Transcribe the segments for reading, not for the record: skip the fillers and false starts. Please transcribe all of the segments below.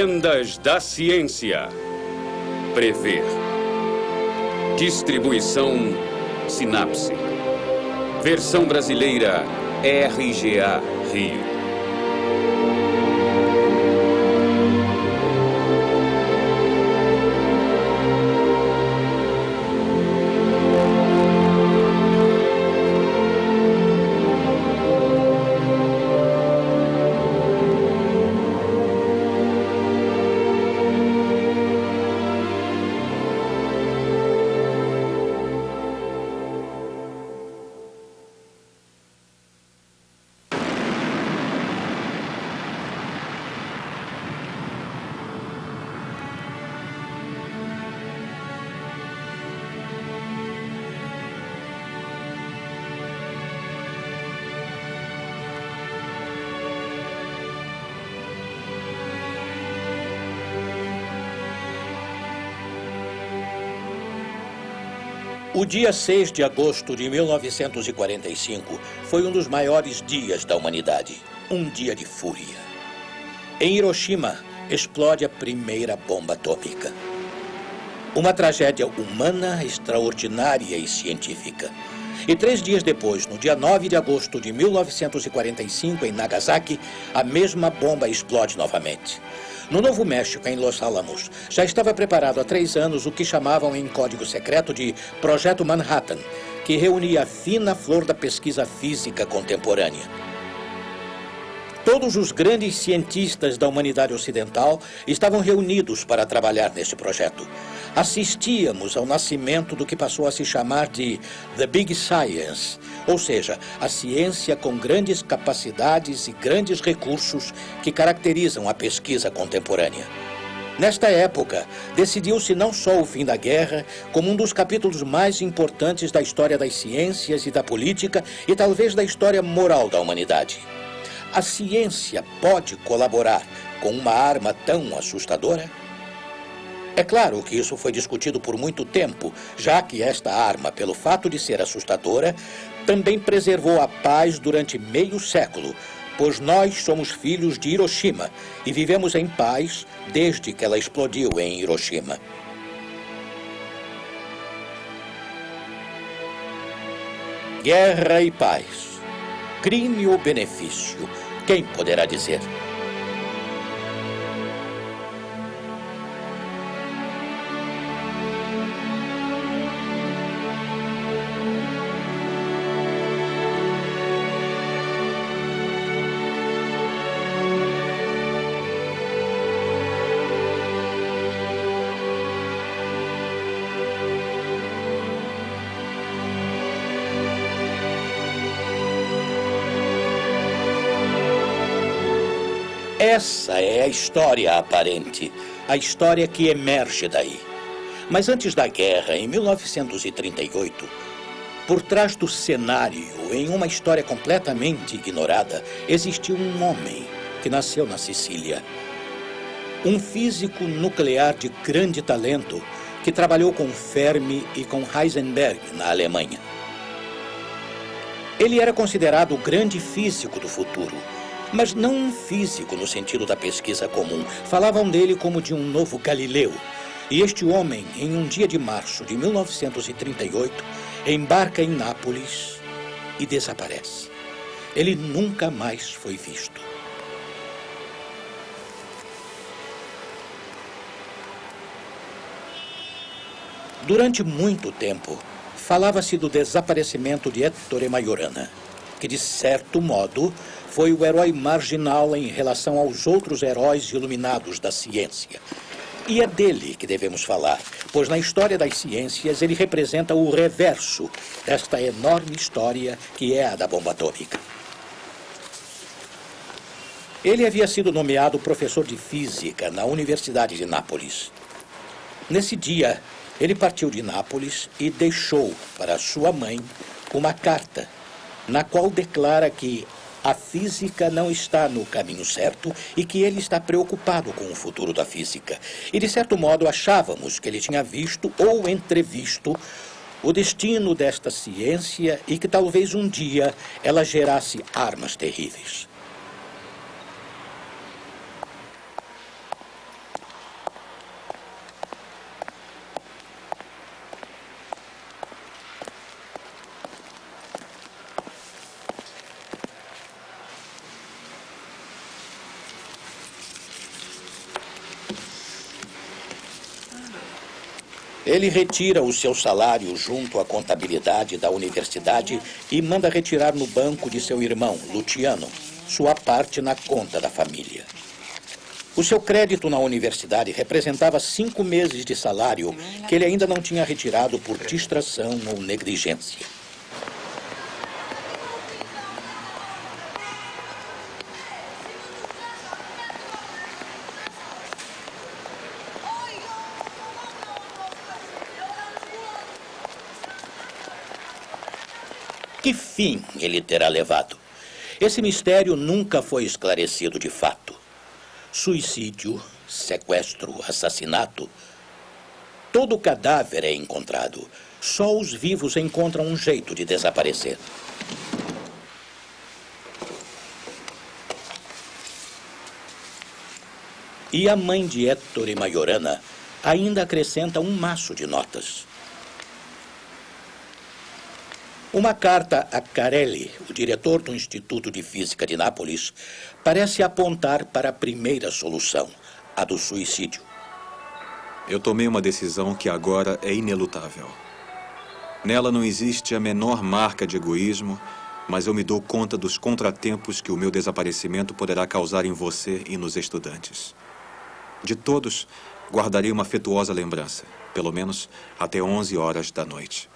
Lendas da Ciência. Prever. Distribuição Sinapse. Versão brasileira RGA Rio. O dia 6 de agosto de 1945 foi um dos maiores dias da humanidade. Um dia de fúria. Em Hiroshima, explode a primeira bomba atômica. Uma tragédia humana, extraordinária e científica. E 3 dias depois, no dia 9 de agosto de 1945, em Nagasaki, a mesma bomba explode novamente. No Novo México, em Los Alamos, já estava preparado há 3 anos o que chamavam em código secreto de Projeto Manhattan, que reunia a fina flor da pesquisa física contemporânea. Todos os grandes cientistas da humanidade ocidental estavam reunidos para trabalhar neste projeto. Assistíamos ao nascimento do que passou a se chamar de The Big Science, ou seja, a ciência com grandes capacidades e grandes recursos que caracterizam a pesquisa contemporânea. Nesta época, decidiu-se não só o fim da guerra, como um dos capítulos mais importantes da história das ciências e da política e talvez da história moral da humanidade. A ciência pode colaborar com uma arma tão assustadora? É claro que isso foi discutido por muito tempo, já que esta arma, pelo fato de ser assustadora, também preservou a paz durante meio século, pois nós somos filhos de Hiroshima e vivemos em paz desde que ela explodiu em Hiroshima. Guerra e paz. Crime ou benefício? Quem poderá dizer? Essa é a história aparente, a história que emerge daí. Mas antes da guerra, em 1938, por trás do cenário, em uma história completamente ignorada, existiu um homem que nasceu na Sicília. Um físico nuclear de grande talento que trabalhou com Fermi e com Heisenberg na Alemanha. Ele era considerado o grande físico do futuro. Mas não um físico no sentido da pesquisa comum. Falavam dele como de um novo Galileu. E este homem, em um dia de março de 1938, embarca em Nápoles e desaparece. Ele nunca mais foi visto. Durante muito tempo, falava-se do desaparecimento de Ettore Majorana, que, de certo modo, foi o herói marginal em relação aos outros heróis iluminados da ciência. E é dele que devemos falar, pois na história das ciências ele representa o reverso desta enorme história que é a da bomba atômica. Ele havia sido nomeado professor de física na Universidade de Nápoles. Nesse dia, ele partiu de Nápoles e deixou para sua mãe uma carta, na qual declara que a física não está no caminho certo e que ele está preocupado com o futuro da física. E, de certo modo, achávamos que ele tinha visto ou entrevisto o destino desta ciência e que talvez um dia ela gerasse armas terríveis. Ele retira o seu salário junto à contabilidade da universidade e manda retirar no banco de seu irmão, Luciano, sua parte na conta da família. O seu crédito na universidade representava 5 meses de salário que ele ainda não tinha retirado por distração ou negligência. Que fim ele terá levado? Esse mistério nunca foi esclarecido de fato. Suicídio, sequestro, assassinato. Todo cadáver é encontrado. Só os vivos encontram um jeito de desaparecer. E a mãe de Ettore Majorana ainda acrescenta um maço de notas. Uma carta a Carelli, o diretor do Instituto de Física de Nápoles, parece apontar para a primeira solução, a do suicídio. Eu tomei uma decisão que agora é inelutável. Nela não existe a menor marca de egoísmo, mas eu me dou conta dos contratempos que o meu desaparecimento poderá causar em você e nos estudantes. De todos, guardarei uma afetuosa lembrança, pelo menos até 11 horas da noite.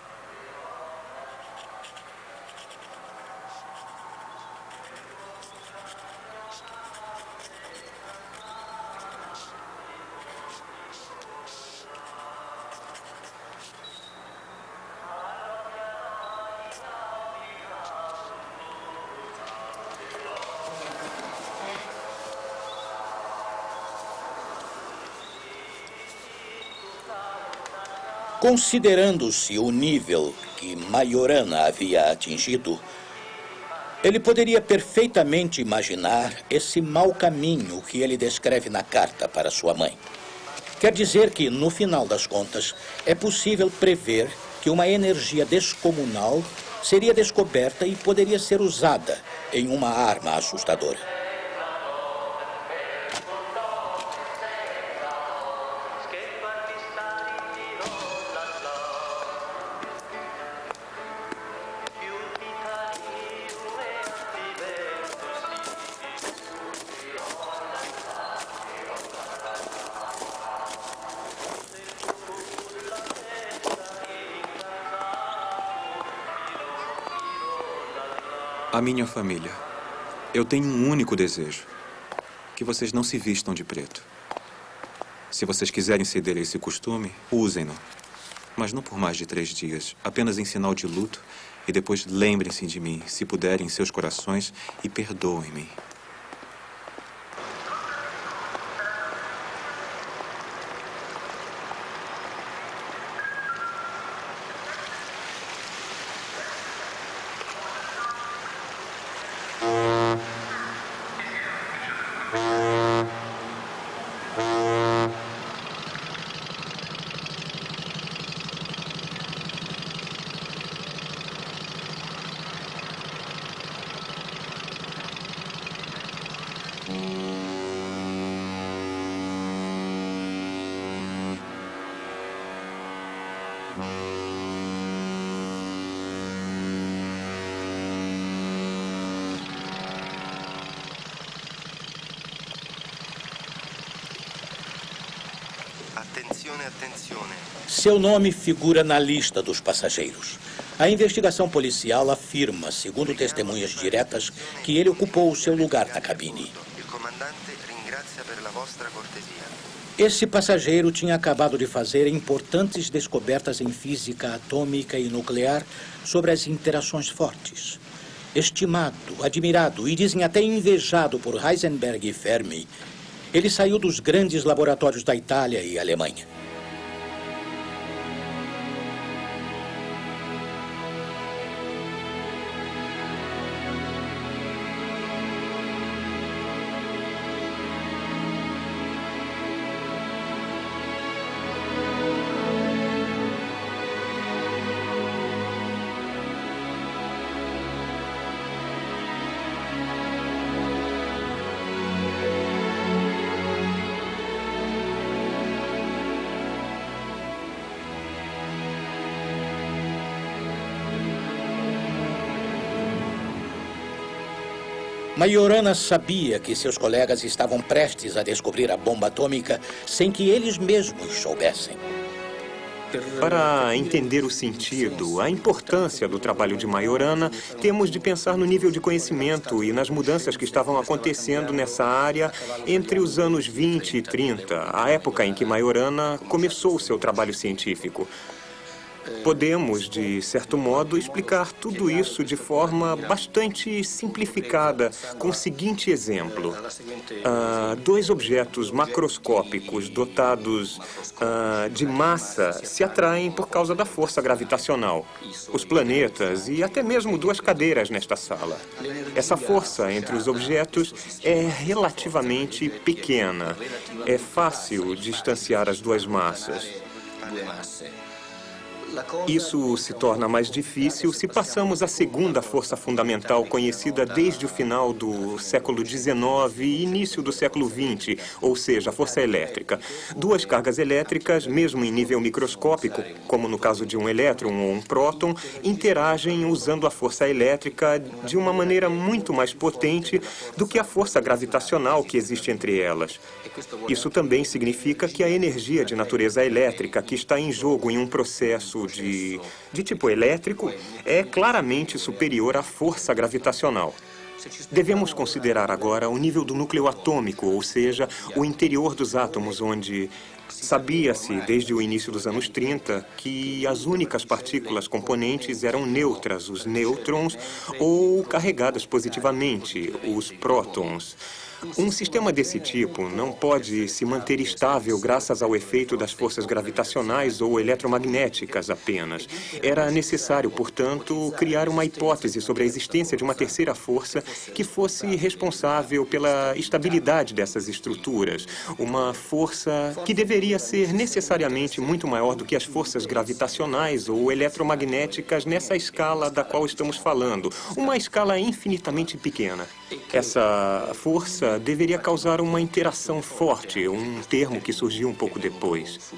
Considerando-se o nível que Majorana havia atingido, ele poderia perfeitamente imaginar esse mau caminho que ele descreve na carta para sua mãe. Quer dizer que, no final das contas, é possível prever que uma energia descomunal seria descoberta e poderia ser usada em uma arma assustadora. A minha família. Eu tenho um único desejo. Que vocês não se vistam de preto. Se vocês quiserem ceder a esse costume, usem-no. Mas não por mais de 3 dias. Apenas em sinal de luto. E depois lembrem-se de mim, se puderem, em seus corações, e perdoem-me. Seu nome figura na lista dos passageiros. A investigação policial afirma, segundo testemunhas diretas, que ele ocupou o seu lugar na cabine. Esse passageiro tinha acabado de fazer importantes descobertas em física atômica e nuclear sobre as interações fortes. Estimado, admirado e dizem até invejado por Heisenberg e Fermi, ele saiu dos grandes laboratórios da Itália e Alemanha. Majorana sabia que seus colegas estavam prestes a descobrir a bomba atômica sem que eles mesmos soubessem. Para entender o sentido, a importância do trabalho de Majorana, temos de pensar no nível de conhecimento e nas mudanças que estavam acontecendo nessa área entre os anos 20 e 30, a época em que Majorana começou o seu trabalho científico. Podemos, de certo modo, explicar tudo isso de forma bastante simplificada, com o seguinte exemplo. Dois objetos macroscópicos dotados de massa se atraem por causa da força gravitacional. Os planetas e até mesmo duas cadeiras nesta sala. Essa força entre os objetos é relativamente pequena. É fácil distanciar as duas massas. Isso se torna mais difícil se passamos à segunda força fundamental conhecida desde o final do século XIX e início do século XX, ou seja, a força elétrica. Duas cargas elétricas, mesmo em nível microscópico, como no caso de um elétron ou um próton, interagem usando a força elétrica de uma maneira muito mais potente do que a força gravitacional que existe entre elas. Isso também significa que a energia de natureza elétrica que está em jogo em um processo de tipo elétrico é claramente superior à força gravitacional. Devemos considerar agora o nível do núcleo atômico, ou seja, o interior dos átomos, onde sabia-se desde o início dos anos 30 que as únicas partículas componentes eram neutras, os nêutrons, ou carregadas positivamente, os prótons. Um sistema desse tipo não pode se manter estável graças ao efeito das forças gravitacionais ou eletromagnéticas apenas. Era necessário, portanto, criar uma hipótese sobre a existência de uma terceira força que fosse responsável pela estabilidade dessas estruturas. Uma força que deveria ser necessariamente muito maior do que as forças gravitacionais ou eletromagnéticas nessa escala da qual estamos falando. Uma escala infinitamente pequena. Essa força deveria causar uma interação forte, um termo que surgiu um pouco depois.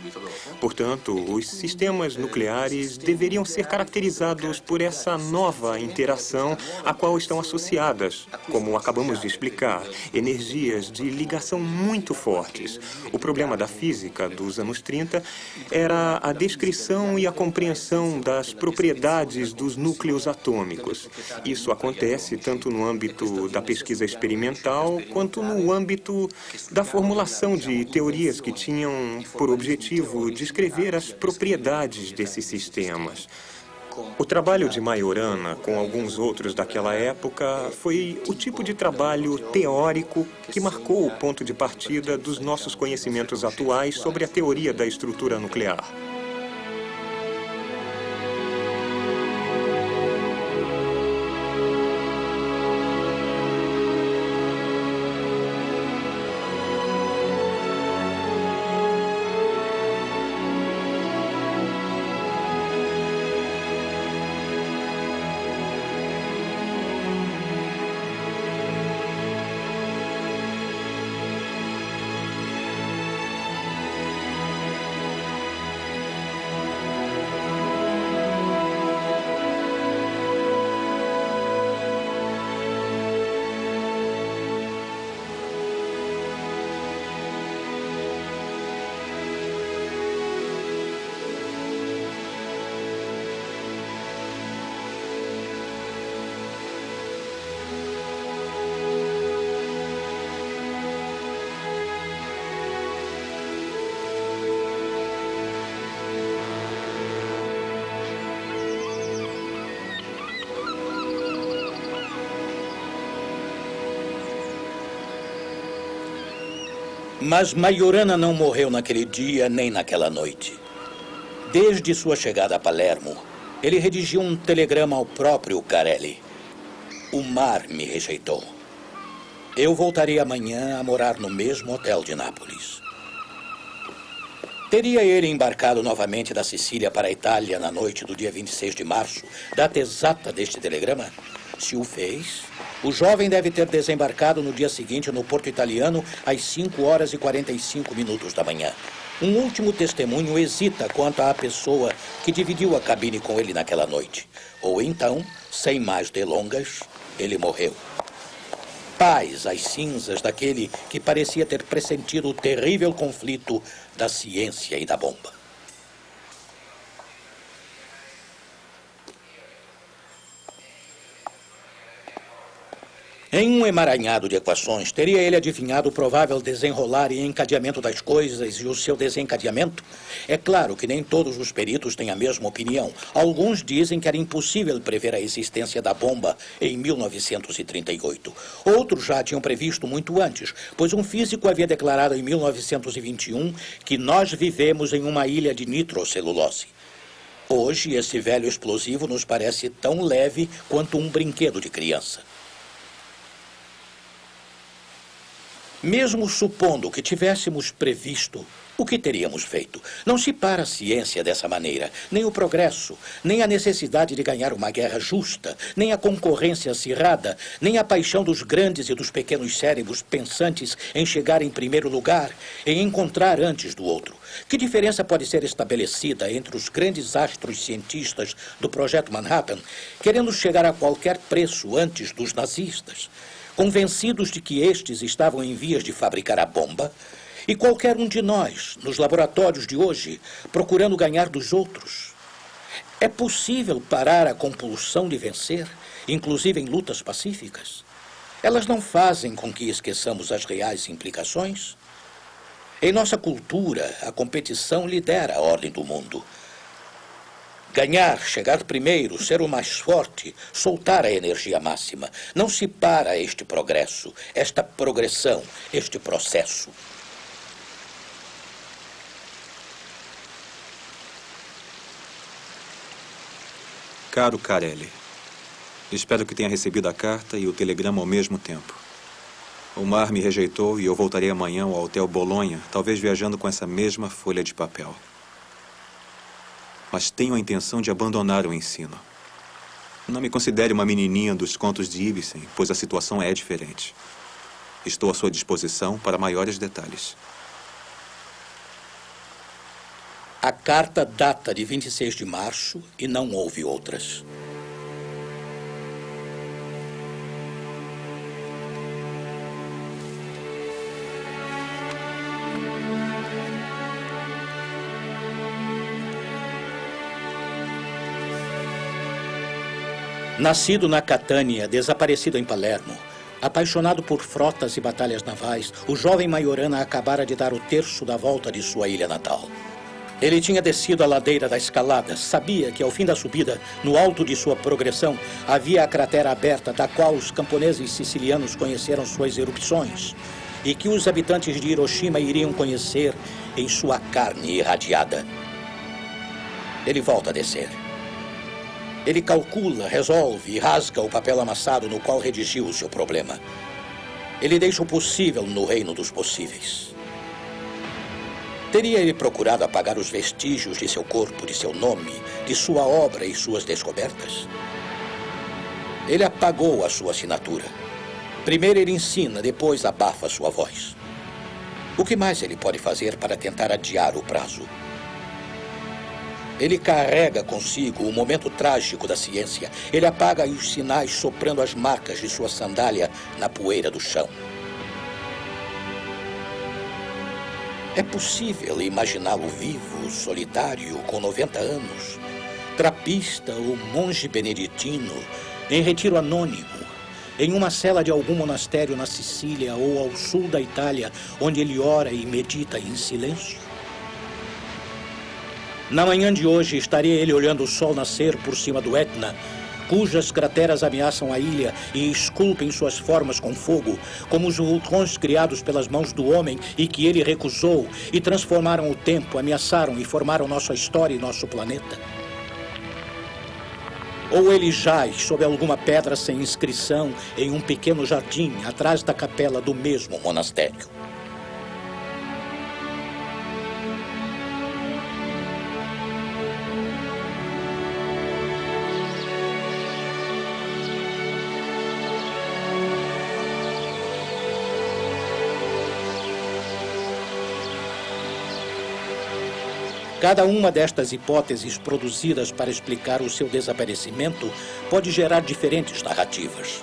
Portanto, os sistemas nucleares deveriam ser caracterizados por essa nova interação a qual estão associadas, como acabamos de explicar, energias de ligação muito fortes. O problema da física dos anos 30 era a descrição e a compreensão das propriedades dos núcleos atômicos. Isso acontece tanto no âmbito da pesquisa experimental quanto no âmbito da formulação de teorias que tinham por objetivo descrever as propriedades desses sistemas. O trabalho de Majorana, com alguns outros daquela época, foi o tipo de trabalho teórico que marcou o ponto de partida dos nossos conhecimentos atuais sobre a teoria da estrutura nuclear. Mas Majorana não morreu naquele dia nem naquela noite. Desde sua chegada a Palermo, ele redigiu um telegrama ao próprio Carelli. O mar me rejeitou. Eu voltarei amanhã a morar no mesmo hotel de Nápoles. Teria ele embarcado novamente da Sicília para a Itália na noite do dia 26 de março, data exata deste telegrama? Se o fez, o jovem deve ter desembarcado no dia seguinte no porto italiano às 5h45 da manhã. Um último testemunho hesita quanto à pessoa que dividiu a cabine com ele naquela noite. Ou então, sem mais delongas, ele morreu. paz às cinzas daquele que parecia ter pressentido o terrível conflito da ciência e da bomba. Em um emaranhado de equações, teria ele adivinhado o provável desenrolar e encadeamento das coisas e o seu desencadeamento? É claro que nem todos os peritos têm a mesma opinião. Alguns dizem que era impossível prever a existência da bomba em 1938. Outros já tinham previsto muito antes, pois um físico havia declarado em 1921 que nós vivemos em uma ilha de nitrocelulose. Hoje, esse velho explosivo nos parece tão leve quanto um brinquedo de criança. Mesmo supondo que tivéssemos previsto, o que teríamos feito? Não se para a ciência dessa maneira, nem o progresso, nem a necessidade de ganhar uma guerra justa, nem a concorrência acirrada, nem a paixão dos grandes e dos pequenos cérebros pensantes em chegar em primeiro lugar, em encontrar antes do outro. Que diferença pode ser estabelecida entre os grandes astros cientistas do Projeto Manhattan, querendo chegar a qualquer preço antes dos nazistas, convencidos de que estes estavam em vias de fabricar a bomba, e qualquer um de nós, nos laboratórios de hoje, procurando ganhar dos outros? É possível parar a compulsão de vencer, inclusive em lutas pacíficas? Elas não fazem com que esqueçamos as reais implicações? Em nossa cultura, a competição lidera a ordem do mundo. Ganhar, chegar primeiro, ser o mais forte, soltar a energia máxima. Não se para este progresso, esta progressão, este processo. Caro Carelli, espero que tenha recebido a carta e o telegrama ao mesmo tempo. O mar me rejeitou e eu voltarei amanhã ao Hotel Bolonha, talvez viajando com essa mesma folha de papel. Mas tenho a intenção de abandonar o ensino. Não me considere uma menininha dos contos de Ibsen, pois a situação é diferente. Estou à sua disposição para maiores detalhes. A carta data de 26 de março e não houve outras. Nascido na Catânia, desaparecido em Palermo, apaixonado por frotas e batalhas navais, o jovem Majorana acabara de dar o terço da volta de sua ilha natal. Ele tinha descido a ladeira da escalada, sabia que ao fim da subida, no alto de sua progressão, havia a cratera aberta da qual os camponeses sicilianos conheceram suas erupções e que os habitantes de Hiroshima iriam conhecer em sua carne irradiada. Ele volta a descer. Ele calcula, resolve e rasga o papel amassado no qual redigiu o seu problema. Ele deixa o possível no reino dos possíveis. Teria ele procurado apagar os vestígios de seu corpo, de seu nome, de sua obra e suas descobertas? Ele apagou a sua assinatura. Primeiro ele ensina, depois abafa sua voz. O que mais ele pode fazer para tentar adiar o prazo? Ele carrega consigo o momento trágico da ciência. Ele apaga os sinais soprando as marcas de sua sandália na poeira do chão. É possível imaginá-lo vivo, solitário, com 90 anos, trapista ou monge beneditino, em retiro anônimo, em uma cela de algum monastério na Sicília ou ao sul da Itália, onde ele ora e medita em silêncio? Na manhã de hoje, estaria ele olhando o sol nascer por cima do Etna, cujas crateras ameaçam a ilha e esculpem suas formas com fogo, como os vulcões criados pelas mãos do homem e que ele recusou, e transformaram o tempo, ameaçaram e formaram nossa história e nosso planeta? Ou ele jaz sob alguma pedra sem inscrição em um pequeno jardim atrás da capela do mesmo monastério? Cada uma destas hipóteses produzidas para explicar o seu desaparecimento pode gerar diferentes narrativas.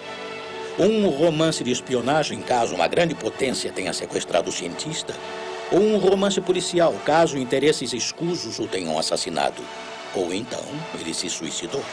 Ou um romance de espionagem, caso uma grande potência tenha sequestrado o cientista. Ou um romance policial, caso interesses escusos o tenham assassinado. Ou então, ele se suicidou.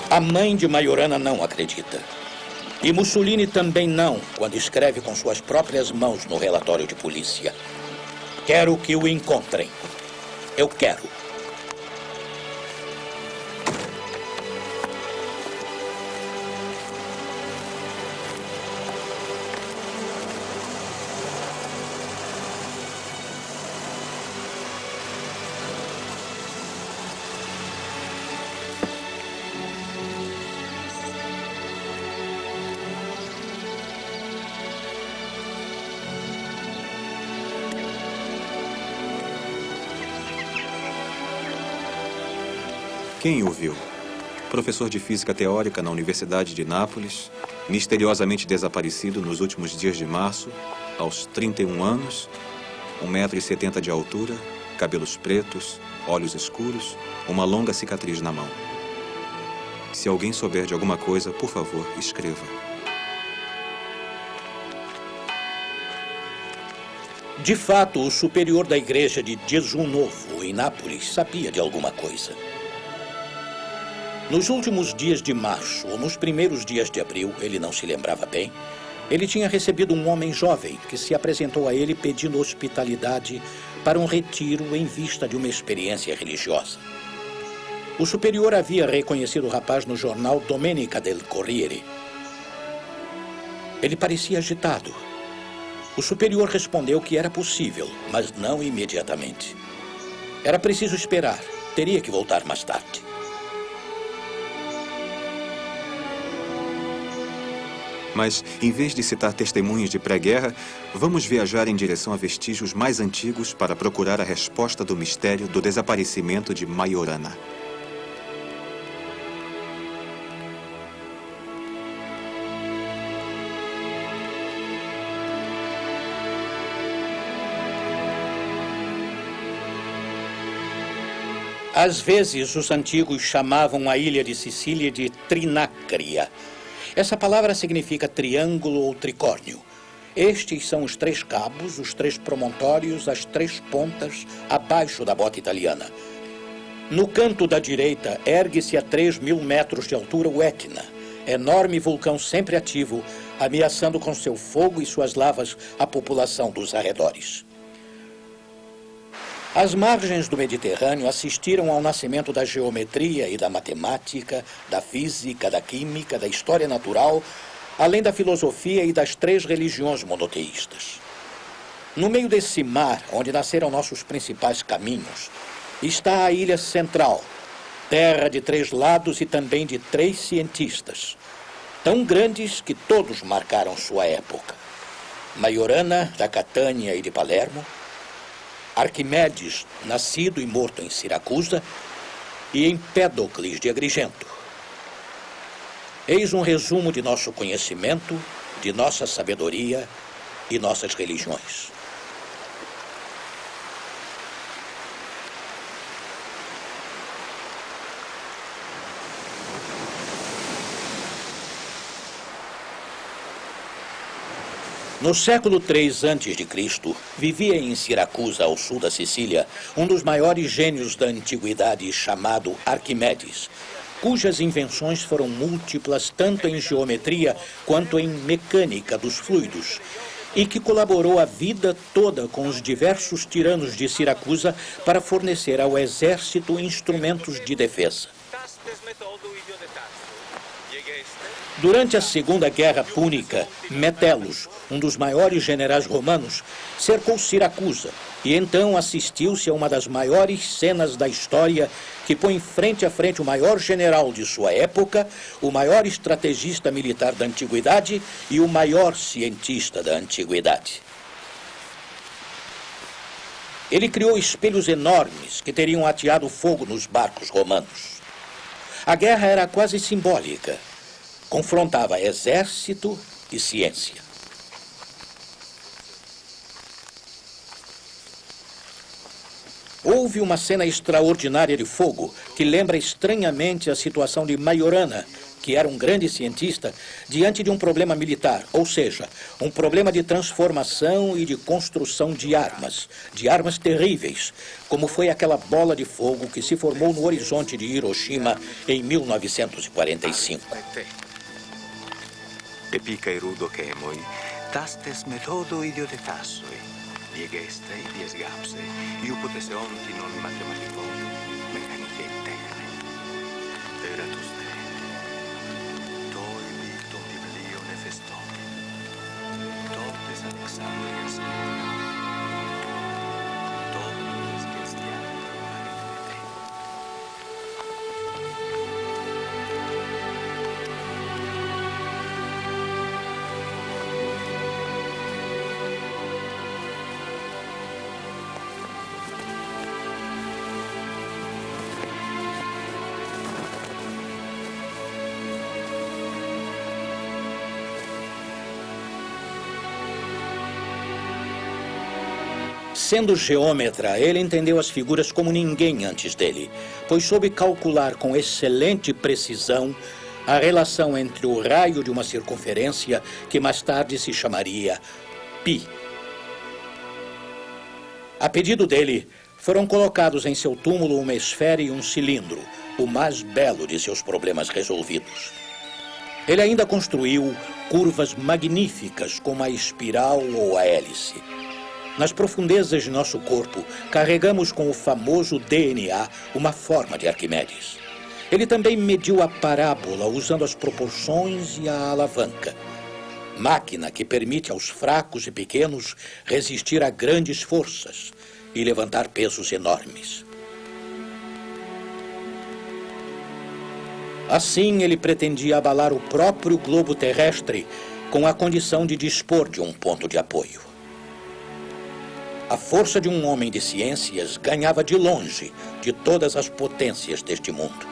A mãe de Majorana não acredita. E Mussolini também não, quando escreve com suas próprias mãos no relatório de polícia. Quero que o encontrem. Eu quero. Quem o viu? Professor de física teórica na Universidade de Nápoles, misteriosamente desaparecido nos últimos dias de março, aos 31 anos, 1,70 m de altura, cabelos pretos, olhos escuros, uma longa cicatriz na mão. Se alguém souber de alguma coisa, por favor, escreva. De fato, o superior da igreja de Gesù Novo, em Nápoles, sabia de alguma coisa. Nos últimos dias de março, ou nos primeiros dias de abril, ele não se lembrava bem, ele tinha recebido um homem jovem que se apresentou a ele pedindo hospitalidade para um retiro em vista de uma experiência religiosa. O superior havia reconhecido o rapaz no jornal Domenica del Corriere. Ele parecia agitado. O superior respondeu que era possível, mas não imediatamente. Era preciso esperar. Teria que voltar mais tarde. Mas, em vez de citar testemunhos de pré-guerra, vamos viajar em direção a vestígios mais antigos para procurar a resposta do mistério do desaparecimento de Majorana. Às vezes, os antigos chamavam a ilha de Sicília de Trinacria. Essa palavra significa triângulo ou tricórnio. Estes são os 3 cabos, os 3 promontórios, as 3 pontas abaixo da bota italiana. No canto da direita, ergue-se a 3.000 metros de altura o Etna, enorme vulcão sempre ativo, ameaçando com seu fogo e suas lavas a população dos arredores. As margens do Mediterrâneo assistiram ao nascimento da geometria e da matemática, da física, da química, da história natural, além da filosofia e das 3 religiões monoteístas. No meio desse mar, onde nasceram nossos principais caminhos, está a ilha central, terra de 3 lados e também de 3 cientistas, tão grandes que todos marcaram sua época. Majorana, da Catânia e de Palermo, Arquimedes, nascido e morto em Siracusa, e Empédocles de Agrigento. Eis um resumo de nosso conhecimento, de nossa sabedoria e nossas religiões. No século III a.C., vivia em Siracusa, ao sul da Sicília, um dos maiores gênios da antiguidade chamado Arquimedes, cujas invenções foram múltiplas tanto em geometria quanto em mecânica dos fluidos, e que colaborou a vida toda com os diversos tiranos de Siracusa para fornecer ao exército instrumentos de defesa. Durante a Segunda Guerra Púnica, Metelos, um dos maiores generais romanos, cercou Siracusa e então assistiu-se a uma das maiores cenas da história que põe frente a frente o maior general de sua época, o maior estrategista militar da antiguidade e o maior cientista da antiguidade. Ele criou espelhos enormes que teriam ateado fogo nos barcos romanos. A guerra era quase simbólica. Confrontava exército e ciência. Houve uma cena extraordinária de fogo que lembra estranhamente a situação de Majorana, que era um grande cientista, diante de um problema militar, ou seja, um problema de transformação e de construção de armas terríveis, como foi aquela bola de fogo que se formou no horizonte de Hiroshima em 1945. Epikei rudokemoi, tastes metodo idiotetasoi, diegestei diesgapsei, iupotese onti non mathematikon, mechanikei techne. Eratus te. Toi liiton biblione festoni. Totes Alexandrias totes gestiate arithmete. Sendo geômetra, ele entendeu as figuras como ninguém antes dele, pois soube calcular com excelente precisão a relação entre o raio de uma circunferência que mais tarde se chamaria π. A pedido dele, foram colocados em seu túmulo uma esfera e um cilindro, o mais belo de seus problemas resolvidos. Ele ainda construiu curvas magníficas como a espiral ou a hélice. Nas profundezas de nosso corpo, carregamos com o famoso DNA uma forma de Arquimedes. Ele também mediu a parábola usando as proporções e a alavanca. Máquina que permite aos fracos e pequenos resistir a grandes forças e levantar pesos enormes. Assim, ele pretendia abalar o próprio globo terrestre com a condição de dispor de um ponto de apoio. A força de um homem de ciências ganhava de longe de todas as potências deste mundo.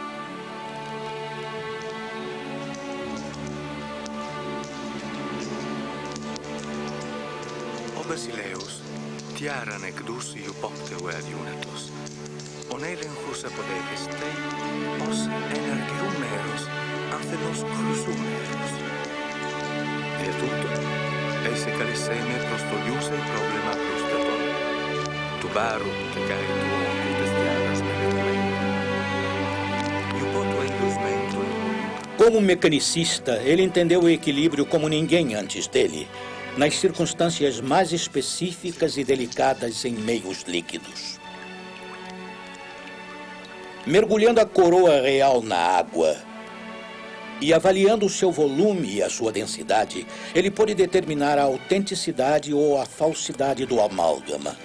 O Basileus, tiaran ecdus iupopteu adiunatus. Onelen husa podegestei, os energerumeros, anthelos crusumeros. E tutto, eise caliseme prostoliuse problema prostaton. Tubaru te cae tuon contestiadas negativamente. Iupoto endusmento. Como mecanicista, ele entendeu o equilíbrio como ninguém antes dele, nas circunstâncias mais específicas e delicadas em meios líquidos. Mergulhando a coroa real na água e avaliando o seu volume e a sua densidade, ele pôde determinar a autenticidade ou a falsidade do amálgama.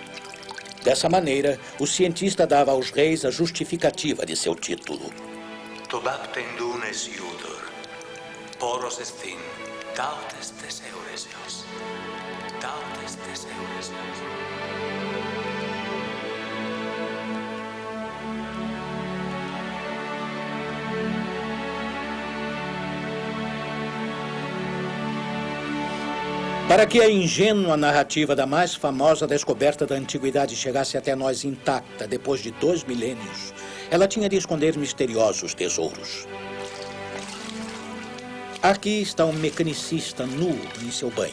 Dessa maneira, o cientista dava aos reis a justificativa de seu título. Tobactendunes iudor, poros estin, tautes teseuresios, tautes teseuresios. Para que a ingênua narrativa da mais famosa descoberta da antiguidade chegasse até nós intacta depois de 2 milênios, ela tinha de esconder misteriosos tesouros. Aqui está um mecanicista nu em seu banho.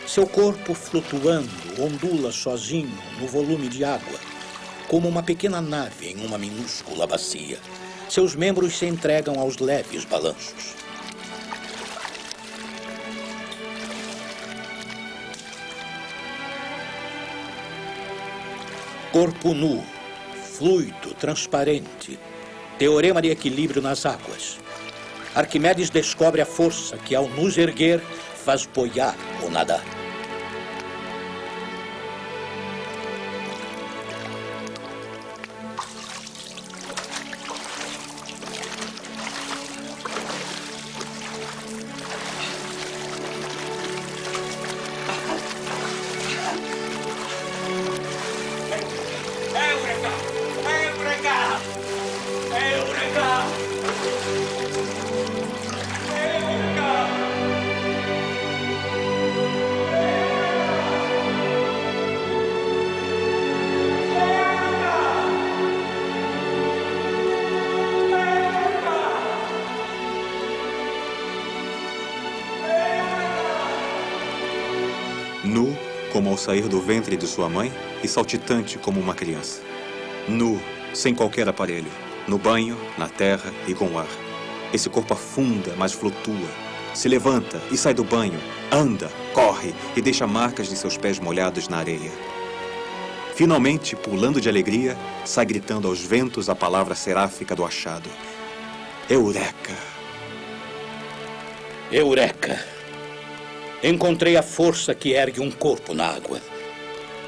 Seu corpo flutuando ondula sozinho no volume de água, como uma pequena nave em uma minúscula bacia. Seus membros se entregam aos leves balanços. Corpo nu, fluido, transparente. Teorema de equilíbrio nas águas. Arquimedes descobre a força que, ao nos erguer, faz boiar ou nadar. como ao sair do ventre de sua mãe, e saltitante como uma criança. Nu, sem qualquer aparelho, no banho, na terra e com ar. Esse corpo afunda, mas flutua. Se levanta e sai do banho, anda, corre e deixa marcas de seus pés molhados na areia. Finalmente, pulando de alegria, sai gritando aos ventos a palavra seráfica do achado. Eureka! Eureka! Encontrei a força que ergue um corpo na água.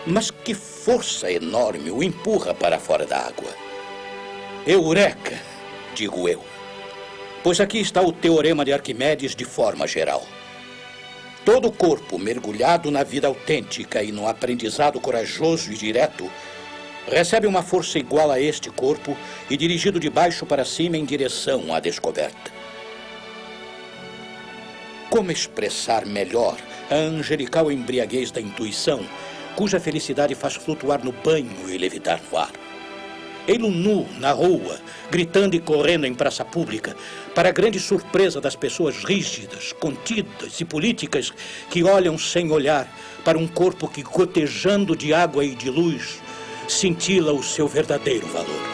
Mas que força enorme o empurra para fora da água? Eureka, digo eu. Pois aqui está o teorema de Arquimedes de forma geral. Todo corpo mergulhado na vida autêntica e no aprendizado corajoso e direto recebe uma força igual a este corpo e dirigido de baixo para cima em direção à descoberta. Como expressar melhor a angelical embriaguez da intuição, cuja felicidade faz flutuar no banho e levitar no ar? Ei-lo nu, na rua, gritando e correndo em praça pública, para a grande surpresa das pessoas rígidas, contidas e políticas que olham sem olhar para um corpo que, gotejando de água e de luz, cintila o seu verdadeiro valor.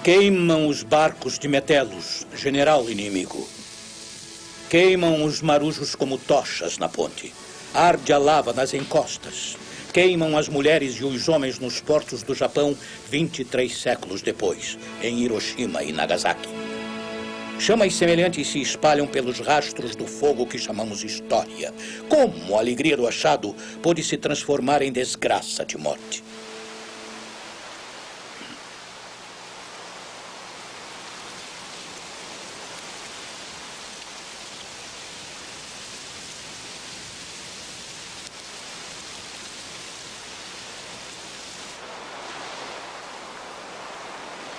Queimam os barcos de Metelos, general inimigo. Queimam os marujos como tochas na ponte. Arde a lava nas encostas. Queimam as mulheres e os homens nos portos do Japão 23 séculos depois, em Hiroshima e Nagasaki. Chamas semelhantes se espalham pelos rastros do fogo que chamamos história. Como a alegria do achado pôde se transformar em desgraça de morte?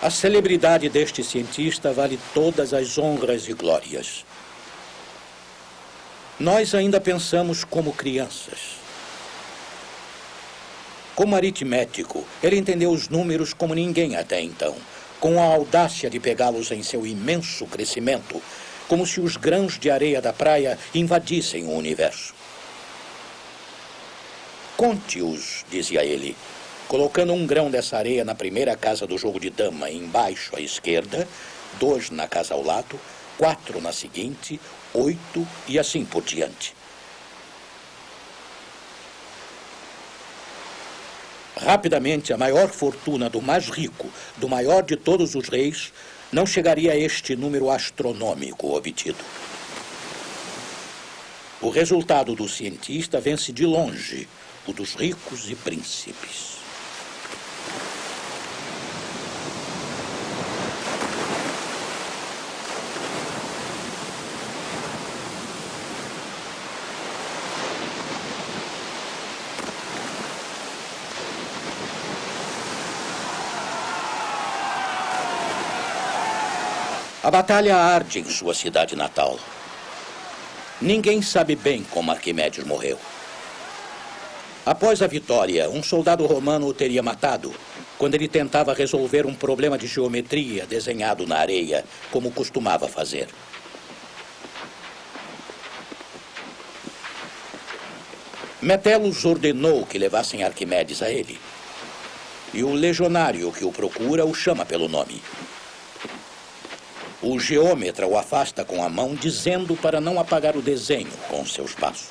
A celebridade deste cientista vale todas as honras e glórias. Nós ainda pensamos como crianças. Como aritmético, ele entendeu os números como ninguém até então, com a audácia de pegá-los em seu imenso crescimento, como se os grãos de areia da praia invadissem o universo. Conte-os, dizia ele, colocando um grão dessa areia na primeira casa do jogo de dama, embaixo à esquerda, 2 na casa ao lado, 4 na seguinte, 8 e assim por diante. Rapidamente, a maior fortuna do mais rico, do maior de todos os reis, não chegaria a este número astronômico obtido. O resultado do cientista vence de longe o dos ricos e príncipes. A batalha arde em sua cidade natal. Ninguém sabe bem como Arquimedes morreu. Após a vitória, um soldado romano o teria matado quando ele tentava resolver um problema de geometria desenhado na areia, como costumava fazer. Metelos ordenou que levassem Arquimedes a ele. E o legionário que o procura o chama pelo nome. O geômetra o afasta com a mão, dizendo para não apagar o desenho com seus passos.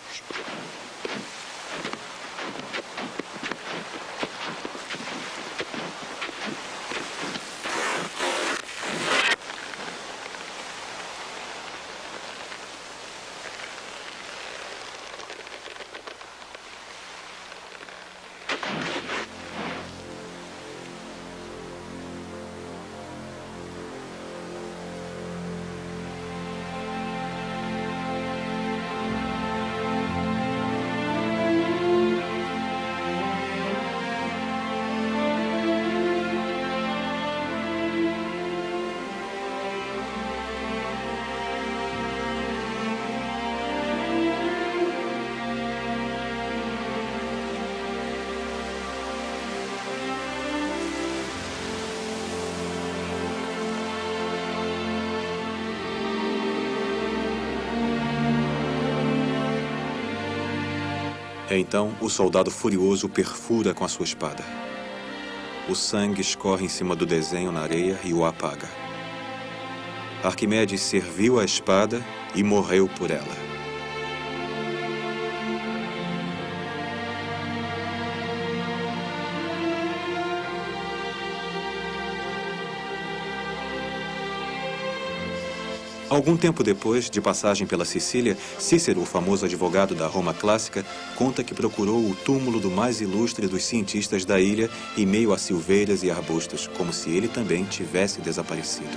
Então, o soldado furioso perfura com a sua espada. O sangue escorre em cima do desenho na areia e o apaga. Arquimedes serviu a espada e morreu por ela. Algum tempo depois, de passagem pela Sicília, Cícero, o famoso advogado da Roma clássica, conta que procurou o túmulo do mais ilustre dos cientistas da ilha em meio a silveiras e arbustos, como se ele também tivesse desaparecido.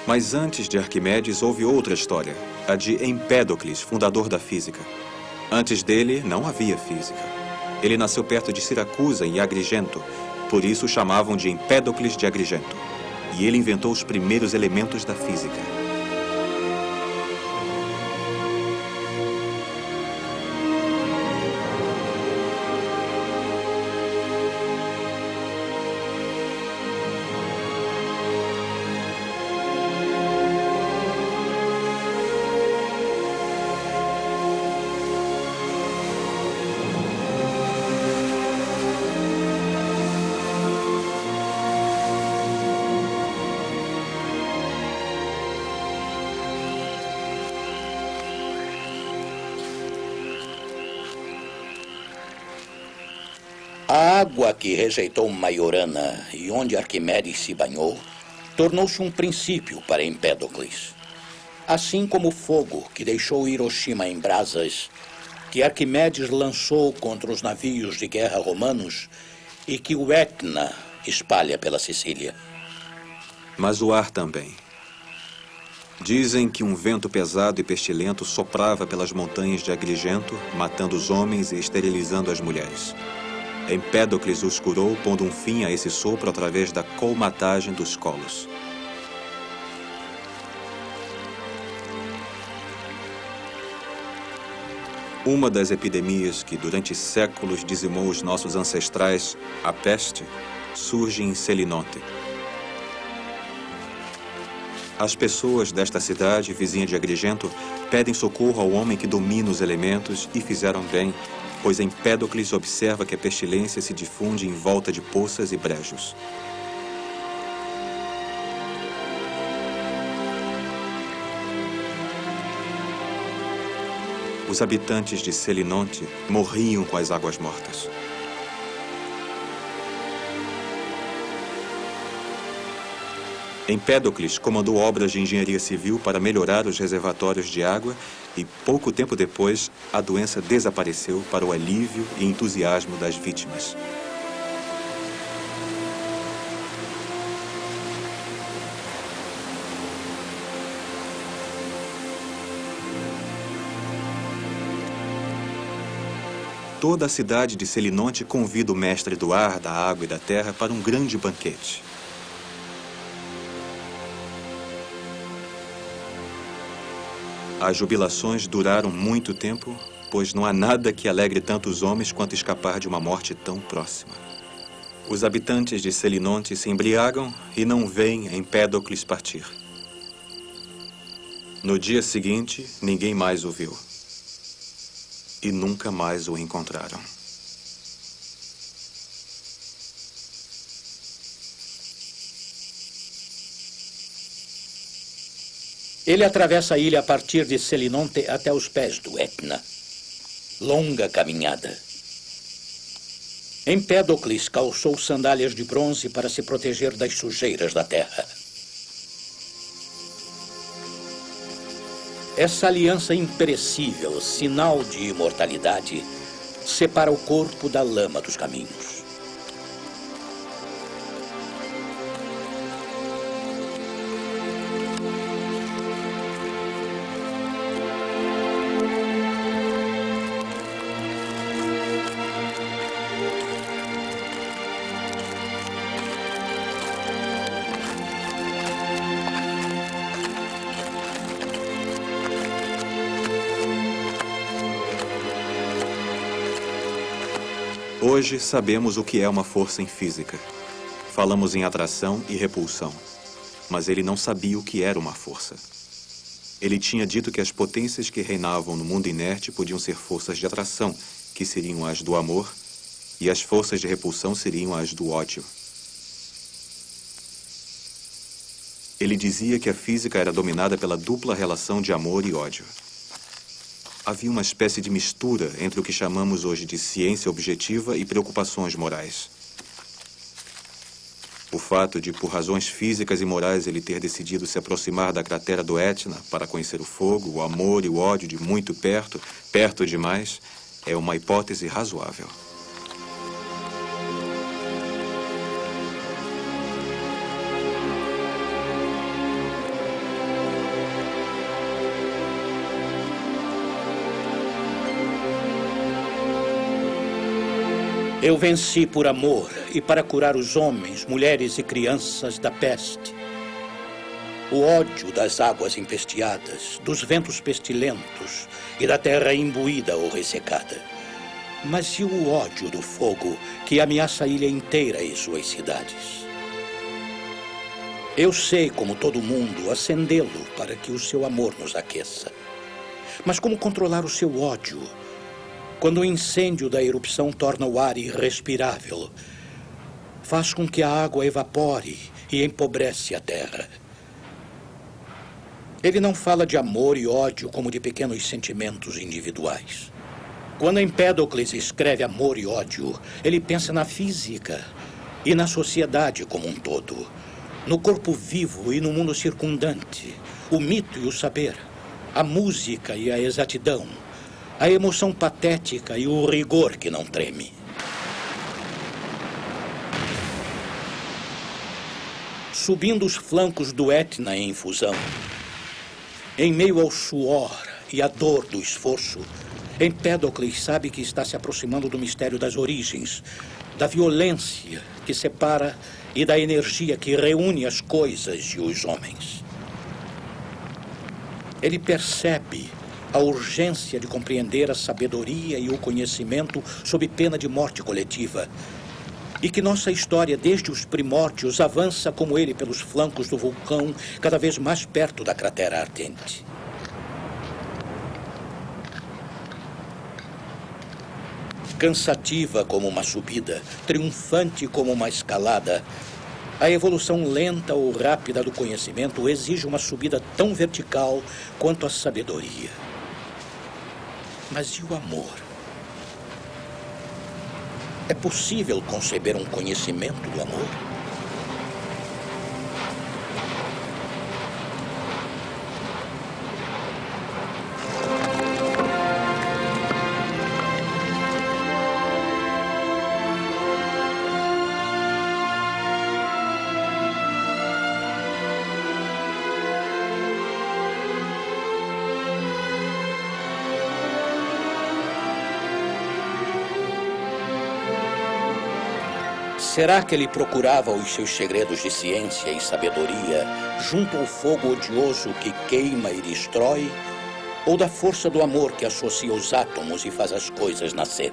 Mas antes de Arquimedes, houve outra história, a de Empédocles, fundador da física. Antes dele, não havia física. Ele nasceu perto de Siracusa, em Agrigento, por isso o chamavam de Empédocles de Agrigento. E ele inventou os primeiros elementos da física. A água que rejeitou Maiorana e onde Arquimedes se banhou tornou-se um princípio para Empédocles. Assim como o fogo que deixou Hiroshima em brasas, que Arquimedes lançou contra os navios de guerra romanos e que o Etna espalha pela Sicília. Mas o ar também. Dizem que um vento pesado e pestilento soprava pelas montanhas de Agrigento, matando os homens e esterilizando as mulheres. Empédocles os curou, pondo um fim a esse sopro através da colmatagem dos colos. Uma das epidemias que durante séculos dizimou os nossos ancestrais, a peste, surge em Selinonte. As pessoas desta cidade, vizinha de Agrigento, pedem socorro ao homem que domina os elementos e fizeram bem, pois Empédocles observa que a pestilência se difunde em volta de poças e brejos. Os habitantes de Selinonte morriam com as águas mortas. Empédocles comandou obras de engenharia civil para melhorar os reservatórios de água e, pouco tempo depois, a doença desapareceu para o alívio e entusiasmo das vítimas. Toda a cidade de Selinonte convida o mestre do ar, da água e da terra para um grande banquete. As jubilações duraram muito tempo, pois não há nada que alegre tanto os homens quanto escapar de uma morte tão próxima. Os habitantes de Selinonte se embriagam e não veem Empédocles partir. No dia seguinte, ninguém mais o viu. E nunca mais o encontraram. Ele atravessa a ilha a partir de Selinonte até os pés do Etna. Longa caminhada. Empédocles calçou sandálias de bronze para se proteger das sujeiras da terra. Essa aliança imperecível, sinal de imortalidade, separa o corpo da lama dos caminhos. Hoje sabemos o que é uma força em física. Falamos em atração e repulsão. Mas ele não sabia o que era uma força. Ele tinha dito que as potências que reinavam no mundo inerte podiam ser forças de atração, que seriam as do amor, e as forças de repulsão seriam as do ódio. Ele dizia que a física era dominada pela dupla relação de amor e ódio. Havia uma espécie de mistura entre o que chamamos hoje de ciência objetiva e preocupações morais. O fato de, por razões físicas e morais, ele ter decidido se aproximar da cratera do Etna para conhecer o fogo, o amor e o ódio de muito perto, perto demais, é uma hipótese razoável. Eu venci por amor e para curar os homens, mulheres e crianças da peste. O ódio das águas empesteadas, dos ventos pestilentos e da terra imbuída ou ressecada. Mas e o ódio do fogo que ameaça a ilha inteira e suas cidades? Eu sei, como todo mundo, acendê-lo para que o seu amor nos aqueça. Mas como controlar o seu ódio quando o incêndio da erupção torna o ar irrespirável? Faz com que a água evapore e empobrece a terra. Ele não fala de amor e ódio como de pequenos sentimentos individuais. Quando Empédocles escreve amor e ódio, ele pensa na física e na sociedade como um todo, no corpo vivo e no mundo circundante, o mito e o saber, a música e a exatidão, a emoção patética e o rigor que não treme. Subindo os flancos do Etna em infusão, em meio ao suor e à dor do esforço, Empédocles sabe que está se aproximando do mistério das origens, da violência que separa e da energia que reúne as coisas e os homens. Ele percebe a urgência de compreender a sabedoria e o conhecimento sob pena de morte coletiva, e que nossa história, desde os primórdios, avança como ele pelos flancos do vulcão, cada vez mais perto da cratera ardente. Cansativa como uma subida, triunfante como uma escalada, a evolução lenta ou rápida do conhecimento exige uma subida tão vertical quanto a sabedoria. Mas e o amor? É possível conceber um conhecimento do amor? Será que ele procurava os seus segredos de ciência e sabedoria junto ao fogo odioso que queima e destrói? Ou da força do amor que associa os átomos e faz as coisas nascer?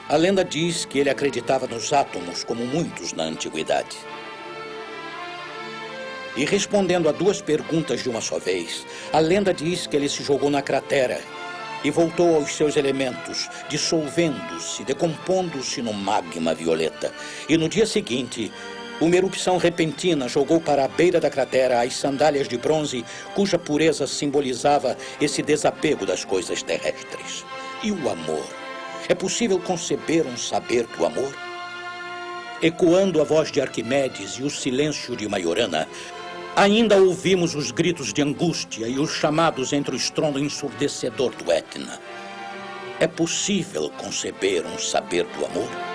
A lenda diz que ele acreditava nos átomos como muitos na antiguidade. E respondendo a duas perguntas de uma só vez, a lenda diz que ele se jogou na cratera e voltou aos seus elementos, dissolvendo-se, decompondo-se no magma violeta. E no dia seguinte, uma erupção repentina jogou para a beira da cratera as sandálias de bronze, cuja pureza simbolizava esse desapego das coisas terrestres. E o amor? É possível conceber um saber do amor? Ecoando a voz de Arquimedes e o silêncio de Majorana, ainda ouvimos os gritos de angústia e os chamados entre o estrondo ensurdecedor do Etna. É possível conceber um saber do amor?